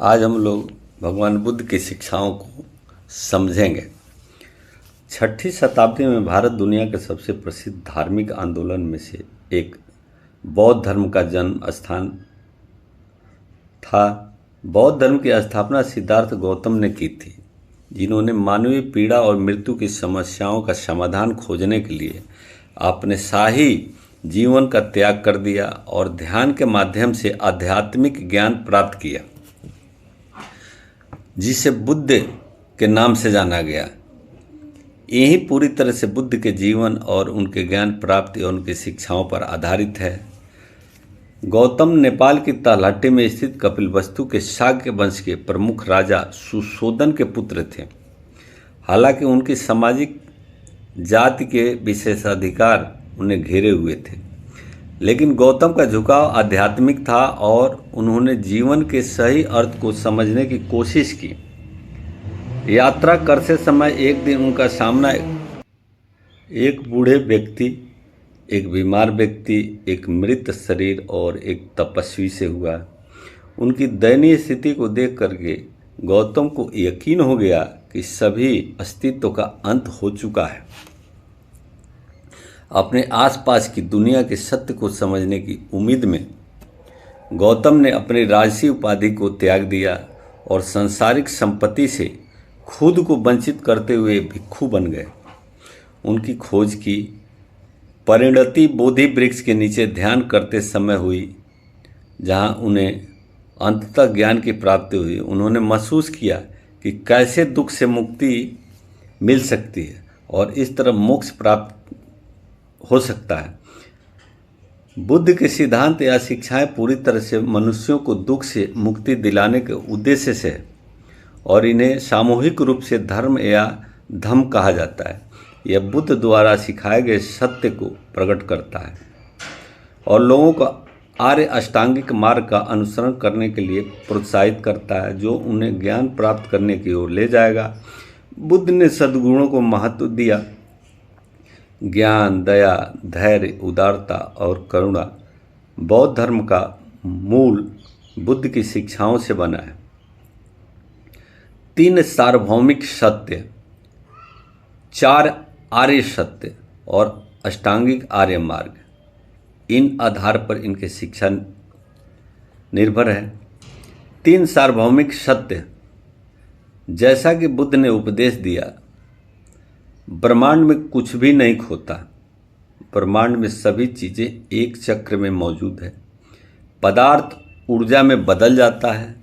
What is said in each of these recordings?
आज हम लोग भगवान बुद्ध की शिक्षाओं को समझेंगे। 6ठी शताब्दी में भारत दुनिया के सबसे प्रसिद्ध धार्मिक आंदोलन में से एक बौद्ध धर्म का जन्म स्थान था। बौद्ध धर्म की स्थापना सिद्धार्थ गौतम ने की थी, जिन्होंने मानवीय पीड़ा और मृत्यु की समस्याओं का समाधान खोजने के लिए अपने शाही जीवन का त्याग कर दिया और ध्यान के माध्यम से आध्यात्मिक ज्ञान प्राप्त किया, जिसे बुद्ध के नाम से जाना गया। यही पूरी तरह से बुद्ध के जीवन और उनके ज्ञान प्राप्ति और उनकी शिक्षाओं पर आधारित है। गौतम नेपाल की तलहटी में स्थित कपिलवस्तु के शाक्य वंश के प्रमुख राजा सुशोधन के पुत्र थे। हालांकि उनकी सामाजिक जाति के विशेषाधिकार उन्हें घेरे हुए थे, लेकिन गौतम का झुकाव आध्यात्मिक था और उन्होंने जीवन के सही अर्थ को समझने की कोशिश की। यात्रा करते समय एक दिन उनका सामना एक बूढ़े व्यक्ति, एक बीमार व्यक्ति, एक मृत शरीर और एक तपस्वी से हुआ। उनकी दयनीय स्थिति को देख करके गौतम को यकीन हो गया कि सभी अस्तित्व का अंत हो चुका है। अपने आसपास की दुनिया के सत्य को समझने की उम्मीद में गौतम ने अपनी राजसी उपाधि को त्याग दिया और सांसारिक संपत्ति से खुद को वंचित करते हुए भिक्षु बन गए। उनकी खोज की परिणति बोधि वृक्ष के नीचे ध्यान करते समय हुई, जहां उन्हें अंततः ज्ञान की प्राप्ति हुई। उन्होंने महसूस किया कि कैसे दुख से मुक्ति मिल सकती है और इस तरह मोक्ष प्राप्त हो सकता है। बुद्ध के सिद्धांत या शिक्षाएं पूरी तरह से मनुष्यों को दुख से मुक्ति दिलाने के उद्देश्य से है और इन्हें सामूहिक रूप से धर्म या धम्म कहा जाता है। यह बुद्ध द्वारा सिखाए गए सत्य को प्रकट करता है और लोगों को आर्य अष्टांगिक मार्ग का अनुसरण करने के लिए प्रोत्साहित करता है, जो उन्हें ज्ञान प्राप्त करने की ओर ले जाएगा। बुद्ध ने सद्गुणों को महत्व दिया। ज्ञान, दया, धैर्य, उदारता और करुणा बौद्ध धर्म का मूल बुद्ध की शिक्षाओं से बना है। 3 सार्वभौमिक सत्य, 4 आर्य सत्य और अष्टांगिक आर्य मार्ग, इन आधार पर इनकी शिक्षा निर्भर है। 3 सार्वभौमिक सत्य, जैसा कि बुद्ध ने उपदेश दिया, ब्रह्मांड में कुछ भी नहीं खोता। ब्रह्मांड में सभी चीज़ें एक चक्र में मौजूद है। पदार्थ ऊर्जा में बदल जाता है,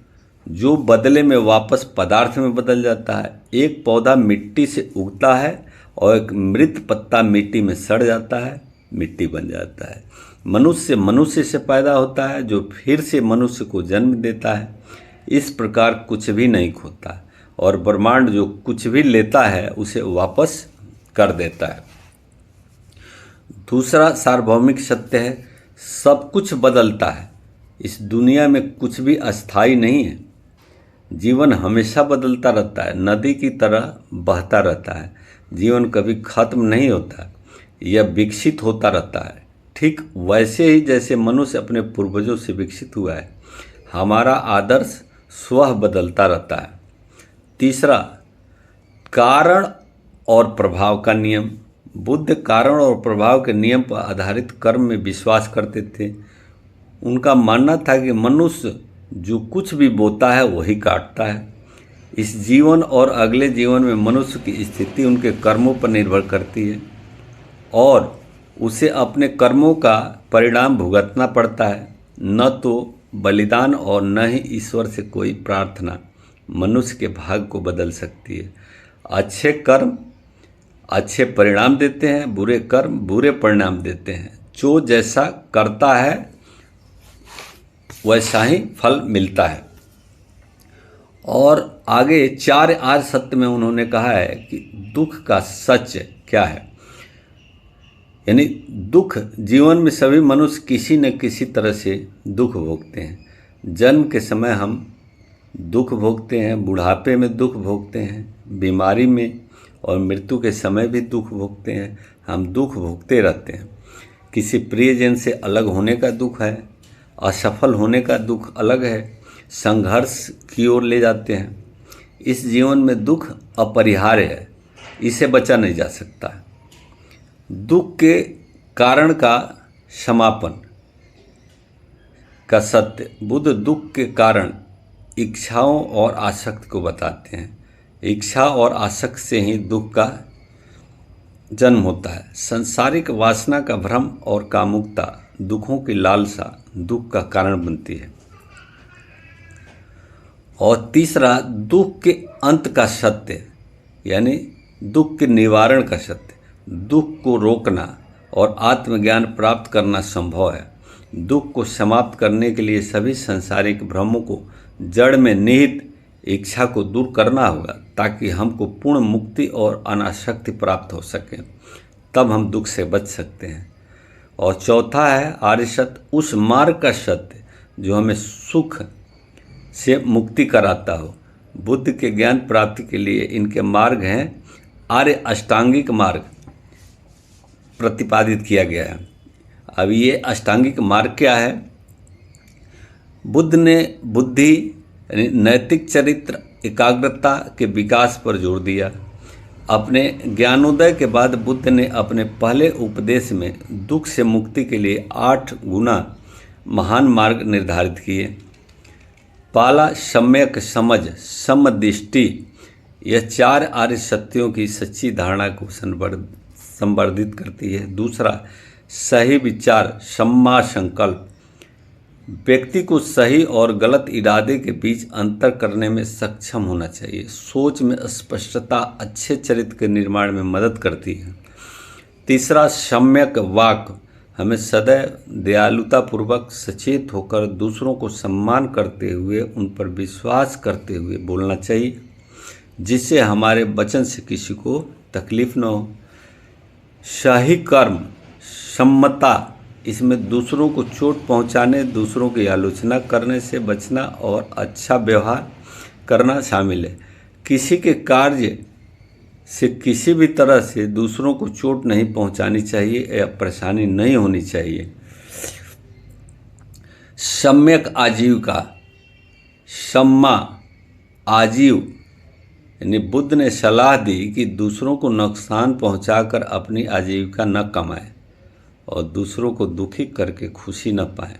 जो बदले में वापस पदार्थ में बदल जाता है। एक पौधा मिट्टी से उगता है और एक मृत पत्ता मिट्टी में सड़ जाता है, मिट्टी बन जाता है। मनुष्य मनुष्य से पैदा होता है, जो फिर से मनुष्य को जन्म देता है। इस प्रकार कुछ भी नहीं खोता और ब्रह्मांड जो कुछ भी लेता है उसे वापस कर देता है। दूसरा सार्वभौमिक सत्य है, सब कुछ बदलता है। इस दुनिया में कुछ भी अस्थायी नहीं है। जीवन हमेशा बदलता रहता है, नदी की तरह बहता रहता है। जीवन कभी खत्म नहीं होता, यह विकसित होता रहता है। ठीक वैसे ही जैसे मनुष्य अपने पूर्वजों से विकसित हुआ है, हमारा आदर्श स्वतः बदलता रहता है। तीसरा, कारण और प्रभाव का नियम। बुद्ध कारण और प्रभाव के नियम पर आधारित कर्म में विश्वास करते थे। उनका मानना था कि मनुष्य जो कुछ भी बोता है वही काटता है। इस जीवन और अगले जीवन में मनुष्य की स्थिति उनके कर्मों पर निर्भर करती है और उसे अपने कर्मों का परिणाम भुगतना पड़ता है। न तो बलिदान और न ही ईश्वर से कोई प्रार्थना मनुष्य के भाग्य को बदल सकती है। अच्छे कर्म अच्छे परिणाम देते हैं, बुरे कर्म बुरे परिणाम देते हैं। जो जैसा करता है वैसा ही फल मिलता है। और आगे 4 आर्य सत्य में उन्होंने कहा है कि दुख का सच क्या है। यानी दुख, जीवन में सभी मनुष्य किसी न किसी तरह से दुख भोगते हैं। जन्म के समय हम दुख भोगते हैं, बुढ़ापे में दुख भोगते हैं, बीमारी में और मृत्यु के समय भी दुख भोगते हैं। हम दुख भोगते रहते हैं। किसी प्रियजन से अलग होने का दुख है, असफल होने का दुख अलग है, संघर्ष की ओर ले जाते हैं। इस जीवन में दुख अपरिहार्य है, इसे बचा नहीं जा सकता। दुख के कारण का समापन का सत्य। बुद्ध दुख के कारण इच्छाओं और आसक्ति को बताते हैं। इच्छा और आसक्ति से ही दुख का जन्म होता है। सांसारिक वासना का भ्रम और कामुकता, दुखों की लालसा दुख का कारण बनती है। और तीसरा, दुख के अंत का सत्य, यानी दुख के निवारण का सत्य। दुख को रोकना और आत्मज्ञान प्राप्त करना संभव है। दुख को समाप्त करने के लिए सभी सांसारिक भ्रमों को, जड़ में निहित इच्छा को दूर करना होगा, ताकि हमको पूर्ण मुक्ति और अनासक्ति प्राप्त हो सके। तब हम दुख से बच सकते हैं। और चौथा है आर्य सत्य, उस मार्ग का सत्य जो हमें सुख से मुक्ति कराता हो। बुद्ध के ज्ञान प्राप्ति के लिए इनके मार्ग हैं। आर्य अष्टांगिक मार्ग प्रतिपादित किया गया है। अब ये अष्टांगिक मार्ग क्या है? बुद्ध ने बुद्धि यानी नैतिक चरित्र, एकाग्रता के विकास पर जोर दिया। अपने ज्ञानोदय के बाद बुद्ध ने अपने पहले उपदेश में दुख से मुक्ति के लिए 8 गुना महान मार्ग निर्धारित किए। पहला, सम्यक समझ, समदृष्टि। यह 4 आर्य सत्यों की सच्ची धारणा को संवर्धित करती है। दूसरा, सही विचार, सम्मा संकल्प। व्यक्ति को सही और गलत इरादे के बीच अंतर करने में सक्षम होना चाहिए। सोच में स्पष्टता अच्छे चरित्र के निर्माण में मदद करती है। तीसरा, सम्यक वाक। हमें सदैव दयालुतापूर्वक सचेत होकर दूसरों को सम्मान करते हुए, उन पर विश्वास करते हुए बोलना चाहिए, जिससे हमारे वचन से किसी को तकलीफ न हो। सही कर्म, सम्मता। इसमें दूसरों को चोट पहुंचाने, दूसरों की आलोचना करने से बचना और अच्छा व्यवहार करना शामिल है। किसी के कार्य से किसी भी तरह से दूसरों को चोट नहीं पहुंचानी चाहिए या परेशानी नहीं होनी चाहिए। सम्यक आजीविका, सम्मा आजीव, यानी बुद्ध ने सलाह दी कि दूसरों को नुकसान पहुंचाकर अपनी आजीविका न कमाए और दूसरों को दुखी करके खुशी न पाए।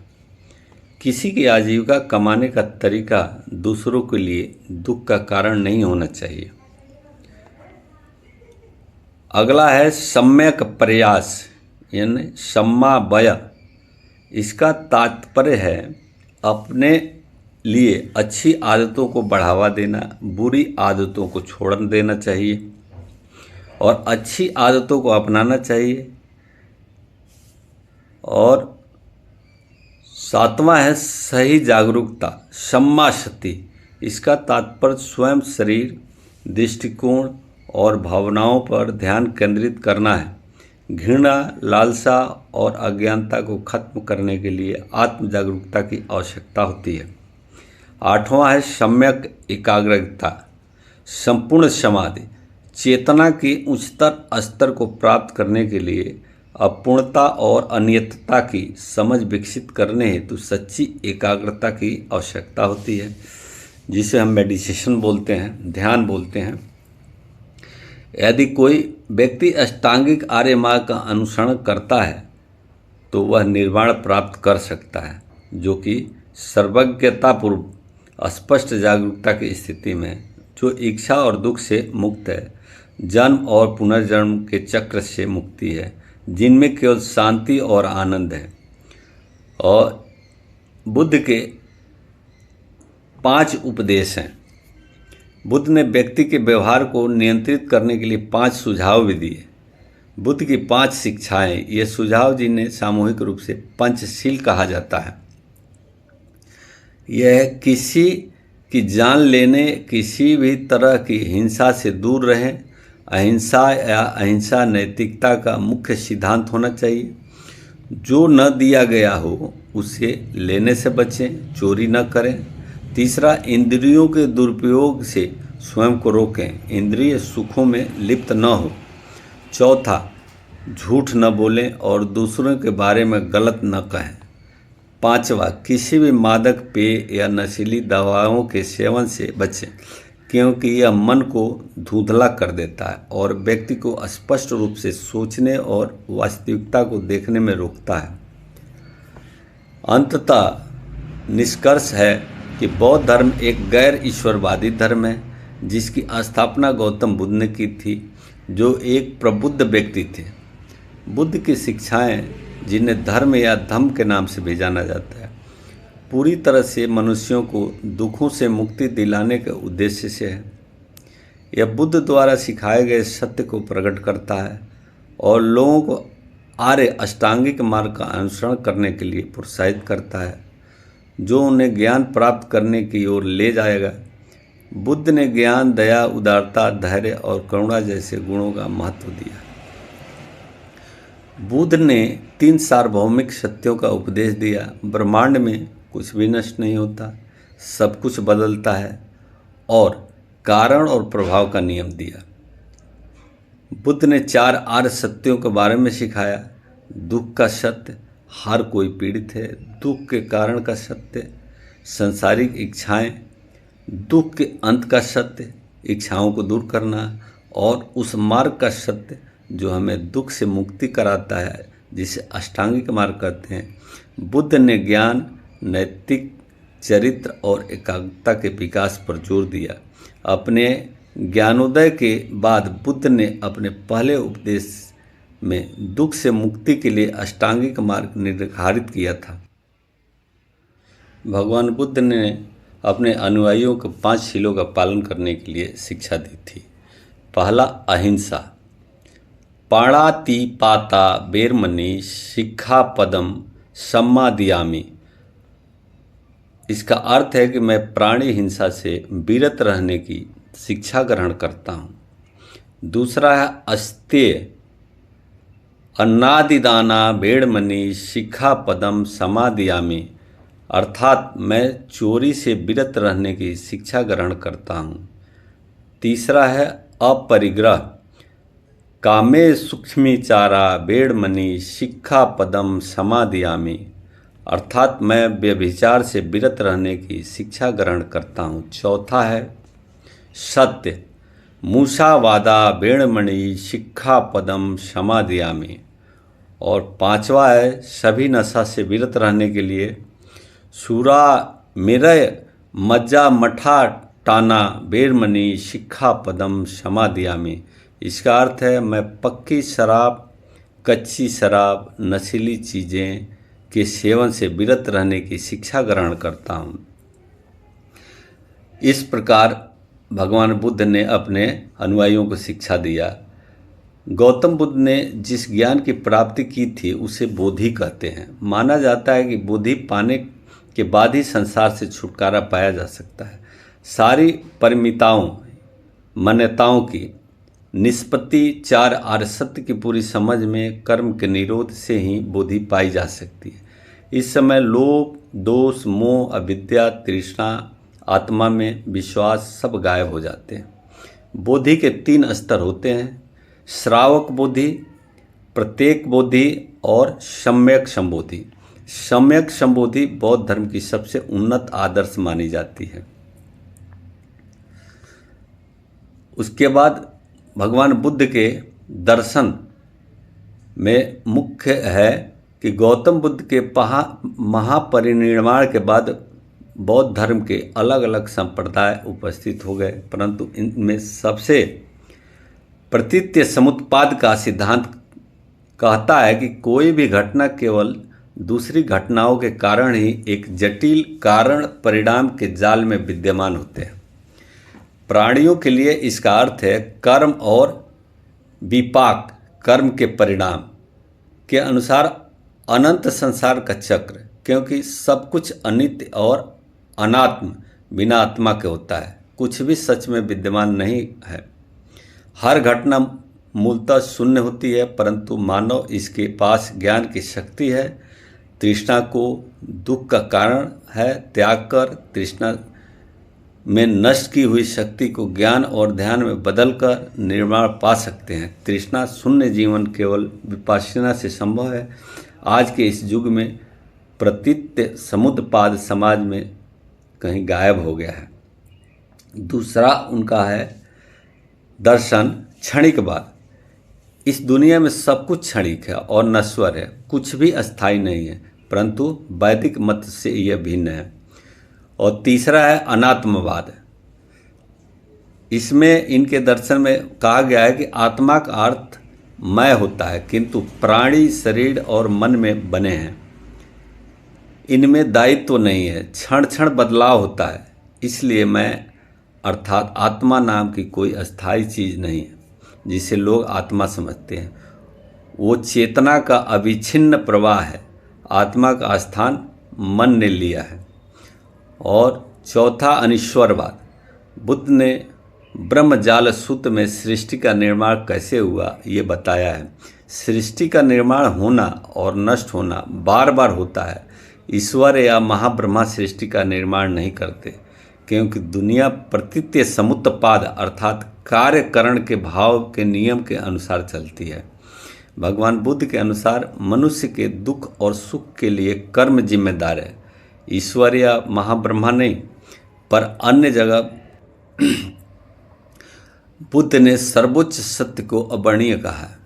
किसी की आजीविका कमाने का तरीका दूसरों के लिए दुख का कारण नहीं होना चाहिए। अगला है सम्यक प्रयास, यानी सम्मा वय। इसका तात्पर्य है अपने लिए अच्छी आदतों को बढ़ावा देना, बुरी आदतों को छोड़ देना चाहिए और अच्छी आदतों को अपनाना चाहिए। और 7वां है सही जागरूकता, सम्मा शक्ति। इसका तात्पर्य स्वयं शरीर, दृष्टिकोण और भावनाओं पर ध्यान केंद्रित करना है। घृणा, लालसा और अज्ञानता को खत्म करने के लिए आत्म जागरूकता की आवश्यकता होती है। 8वां है सम्यक एकाग्रता, संपूर्ण समाधि। चेतना के उच्चतर स्तर को प्राप्त करने के लिए अपूर्णता और अनियतता की समझ विकसित करने हेतु सच्ची एकाग्रता की आवश्यकता होती है, जिसे हम मेडिटेशन बोलते हैं, ध्यान बोलते हैं। यदि कोई व्यक्ति अष्टांगिक आर्य मार्ग का अनुसरण करता है तो वह निर्वाण प्राप्त कर सकता है, जो कि सर्वज्ञतापूर्व स्पष्ट जागरूकता की स्थिति में, जो इच्छा और दुख से मुक्त है, जन्म और पुनर्जन्म के चक्र से मुक्ति है, जिनमें केवल शांति और आनंद है। और बुद्ध के 5 उपदेश हैं। बुद्ध ने व्यक्ति के व्यवहार को नियंत्रित करने के लिए 5 सुझाव भी दिए। बुद्ध की 5 शिक्षाएं, ये सुझाव जिन्हें सामूहिक रूप से पंचशील कहा जाता है। यह किसी की जान लेने, किसी भी तरह की हिंसा से दूर रहें। अहिंसा या अहिंसा नैतिकता का मुख्य सिद्धांत होना चाहिए। जो न दिया गया हो उसे लेने से बचें, चोरी न करें। तीसरा, इंद्रियों के दुरुपयोग से स्वयं को रोकें, इंद्रिय सुखों में लिप्त न हो। चौथा, झूठ न बोलें और दूसरों के बारे में गलत न कहें। 5वां, किसी भी मादक पेय या नशीली दवाओं के सेवन से बचें, क्योंकि यह मन को धुंधला कर देता है और व्यक्ति को स्पष्ट रूप से सोचने और वास्तविकता को देखने में रोकता है। अंततः निष्कर्ष है कि बौद्ध धर्म एक गैर ईश्वरवादी धर्म है, जिसकी स्थापना गौतम बुद्ध ने की थी, जो एक प्रबुद्ध व्यक्ति थे। बुद्ध की शिक्षाएं, जिन्हें धर्म या धम्म के नाम से भी जाना जाता है, पूरी तरह से मनुष्यों को दुखों से मुक्ति दिलाने के उद्देश्य से है। यह बुद्ध द्वारा सिखाए गए सत्य को प्रकट करता है और लोगों को आर्य अष्टांगिक मार्ग का अनुसरण करने के लिए प्रोत्साहित करता है, जो उन्हें ज्ञान प्राप्त करने की ओर ले जाएगा। बुद्ध ने ज्ञान, दया, उदारता, धैर्य और करुणा जैसे गुणों का महत्व दिया। बुद्ध ने 3 सार्वभौमिक सत्यों का उपदेश दिया। ब्रह्मांड में कुछ भी नष्ट नहीं होता, सब कुछ बदलता है, और कारण और प्रभाव का नियम दिया। बुद्ध ने 4 आर्य सत्यों के बारे में सिखाया। दुख का सत्य, हर कोई पीड़ित है। दुख के कारण का सत्य, संसारिक इच्छाएं। दुख के अंत का सत्य, इच्छाओं को दूर करना। और उस मार्ग का सत्य जो हमें दुख से मुक्ति कराता है, जिसे अष्टांगिक मार्ग कहते हैं। बुद्ध ने ज्ञान, नैतिक चरित्र और एकाग्रता के विकास पर जोर दिया। अपने ज्ञानोदय के बाद बुद्ध ने अपने पहले उपदेश में दुख से मुक्ति के लिए अष्टांगिक मार्ग निर्धारित किया था। भगवान बुद्ध ने अपने अनुयायियों को 5 शीलों का पालन करने के लिए शिक्षा दी थी। पहला, अहिंसा। पाणातिपाता वेरमणि सिक्खापदम सम्मादियामि। इसका अर्थ है कि मैं प्राणी हिंसा से विरत रहने की शिक्षा ग्रहण करता हूँ। दूसरा है अस्तेय। अन्नादिदाना वेरमणि सिक्खापदम समादियामि, अर्थात मैं चोरी से विरत रहने की शिक्षा ग्रहण करता हूँ। तीसरा है अपरिग्रह। कामे सूक्ष्मीचारा वेरमणि सिक्खापदम समादियामि, अर्थात मैं व्यभिचार से विरत रहने की शिक्षा ग्रहण करता हूँ। चौथा है सत्य। मूसावादा वेरमणि सिक्खापदम समादियामि, और 5वां है सभी नशा से विरत रहने के लिए सूरा मिरय मज्जा मठा टाना वेरमणि सिक्खापदम समादियामि। इसका अर्थ है मैं पक्की शराब, कच्ची शराब, नशीली चीज़ें के सेवन से विरत रहने की शिक्षा ग्रहण करता हूँ। इस प्रकार भगवान बुद्ध ने अपने अनुयायियों को शिक्षा दिया। गौतम बुद्ध ने जिस ज्ञान की प्राप्ति की थी उसे बोधि कहते हैं। माना जाता है कि बोधि पाने के बाद ही संसार से छुटकारा पाया जा सकता है। सारी परिमिताओं, मान्यताओं की निष्पत्ति 4 आर्य सत्य की पूरी समझ में कर्म के निरोध से ही बोधि पाई जा सकती है। इस समय लोभ, दोष, मोह, अविद्या, तृष्णा, आत्मा में विश्वास सब गायब हो जाते हैं। बोधि के 3 स्तर होते हैं, श्रावक बोधि, प्रत्येक बोधि और सम्यक संबोधि। सम्यक संबोधि बौद्ध धर्म की सबसे उन्नत आदर्श मानी जाती है। उसके बाद भगवान बुद्ध के दर्शन में मुख्य है कि गौतम बुद्ध के महापरिनिर्वाण के बाद बौद्ध धर्म के अलग अलग संप्रदाय उपस्थित हो गए, परंतु इनमें सबसे प्रतीत्य समुत्पाद का सिद्धांत कहता है कि कोई भी घटना केवल दूसरी घटनाओं के कारण ही एक जटिल कारण परिणाम के जाल में विद्यमान होते हैं। प्राणियों के लिए इसका अर्थ है कर्म और विपाक, कर्म के परिणाम के अनुसार अनंत संसार का चक्र, क्योंकि सब कुछ अनित्य और अनात्म बिना आत्मा के होता है। कुछ भी सच में विद्यमान नहीं है। हर घटना मूलतः शून्य होती है, परंतु मानव इसके पास ज्ञान की शक्ति है। तृष्णा को दुख का कारण है त्याग कर तृष्णा में नष्ट की हुई शक्ति को ज्ञान और ध्यान में बदलकर निर्माण पा सकते हैं। तृष्णा शून्य जीवन केवल विपश्यना से संभव है। आज के इस युग में प्रतीत्य समुद्रपाद समाज में कहीं गायब हो गया है। दूसरा उनका है दर्शन क्षणिकवाद। इस दुनिया में सब कुछ क्षणिक है और नश्वर है, कुछ भी अस्थायी नहीं है, परंतु वैदिक मत से यह भिन्न है। और तीसरा है अनात्मवाद। इसमें इनके दर्शन में कहा गया है कि आत्मा का अर्थ मैं होता है, किंतु प्राणी शरीर और मन में बने हैं। इनमें दायित्व नहीं है, क्षण क्षण बदलाव होता है, इसलिए मैं अर्थात आत्मा नाम की कोई अस्थायी चीज़ नहीं है जिसे लोग आत्मा समझते हैं। वो चेतना का अविच्छिन्न प्रवाह है। आत्मा का स्थान मन ने लिया है। और चौथा अनिश्वरवाद। बुद्ध ने ब्रह्मजाल सूत्र में सृष्टि का निर्माण कैसे हुआ ये बताया है। सृष्टि का निर्माण होना और नष्ट होना बार बार होता है। ईश्वर या महाब्रह्मा सृष्टि का निर्माण नहीं करते, क्योंकि दुनिया प्रतीत्य समुत्पाद अर्थात कार्यकरण के भाव के नियम के अनुसार चलती है। भगवान बुद्ध के अनुसार मनुष्य के दुख और सुख के लिए कर्म जिम्मेदार है, ईश्वर या महाब्रह्मा नहीं। पर अन्य जगह बुद्ध ने सर्वोच्च सत्य को अवर्णीय कहा है।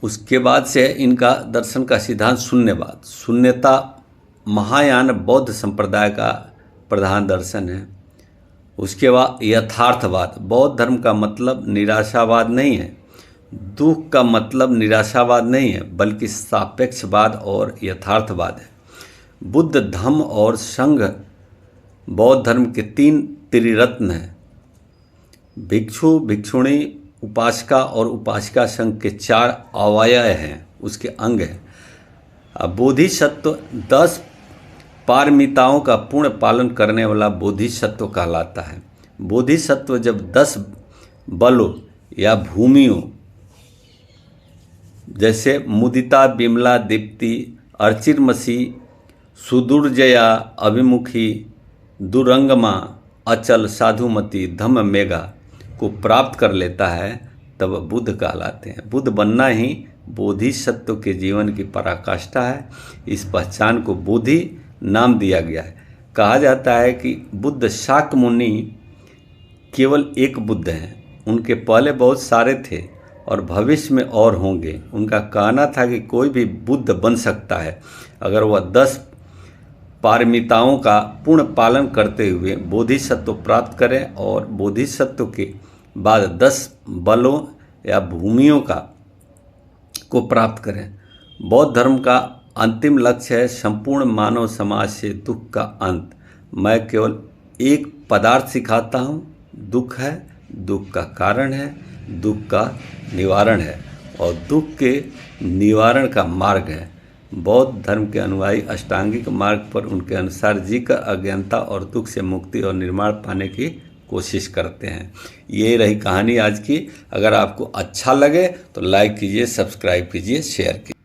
उसके बाद से इनका दर्शन का सिद्धांत शून्यवाद। शून्यता महायान बौद्ध संप्रदाय का प्रधान दर्शन है। उसके बाद यथार्थवाद। बौद्ध धर्म का मतलब निराशावाद नहीं है, दुख का मतलब निराशावाद नहीं है, बल्कि सापेक्षवाद और यथार्थवाद है। बुद्ध, धम्म और संघ बौद्ध धर्म के 3 त्रिरत्न हैं। भिक्षु, भिक्षुणी, उपासका और उपासिका संघ के 4 अवयव हैं, उसके अंग हैं। अब बोधिसत्व 10 पारमिताओं का पूर्ण पालन करने वाला बोधिसत्व कहलाता है। बोधिसत्व जब 10 बलों या भूमियों जैसे मुदिता, बिमला, दीप्ति, अर्चिर्मसी, सुदुर्जया, अभिमुखी, दुरंगमा, अचल, साधुमती, धम्म मेघा को प्राप्त कर लेता है तब बुद्ध कहलाते हैं। बुद्ध बनना ही बोधिसत्व के जीवन की पराकाष्ठा है। इस पहचान को बोधि नाम दिया गया है। कहा जाता है कि बुद्ध शाक्य मुनि केवल एक बुद्ध हैं, उनके पहले बहुत सारे थे और भविष्य में और होंगे। उनका कहना था कि कोई भी बुद्ध बन सकता है अगर वह 10 पारमिताओं का पूर्ण पालन करते हुए बोधिसत्व प्राप्त करें और बोधिसत्व के बाद 10 बलों या भूमियों को प्राप्त करें। बौद्ध धर्म का अंतिम लक्ष्य है संपूर्ण मानव समाज से दुख का अंत। मैं केवल एक पदार्थ सिखाता हूँ, दुख है, दुख का कारण है, दुख का निवारण है और दुख के निवारण का मार्ग है। बौद्ध धर्म के अनुयायी अष्टांगिक मार्ग पर उनके अनुसार जीकर अज्ञानता और दुख से मुक्ति और निर्माण पाने की कोशिश करते हैं। ये रही कहानी आज की। अगर आपको अच्छा लगे तो लाइक कीजिए, सब्सक्राइब कीजिए, शेयर कीजिए।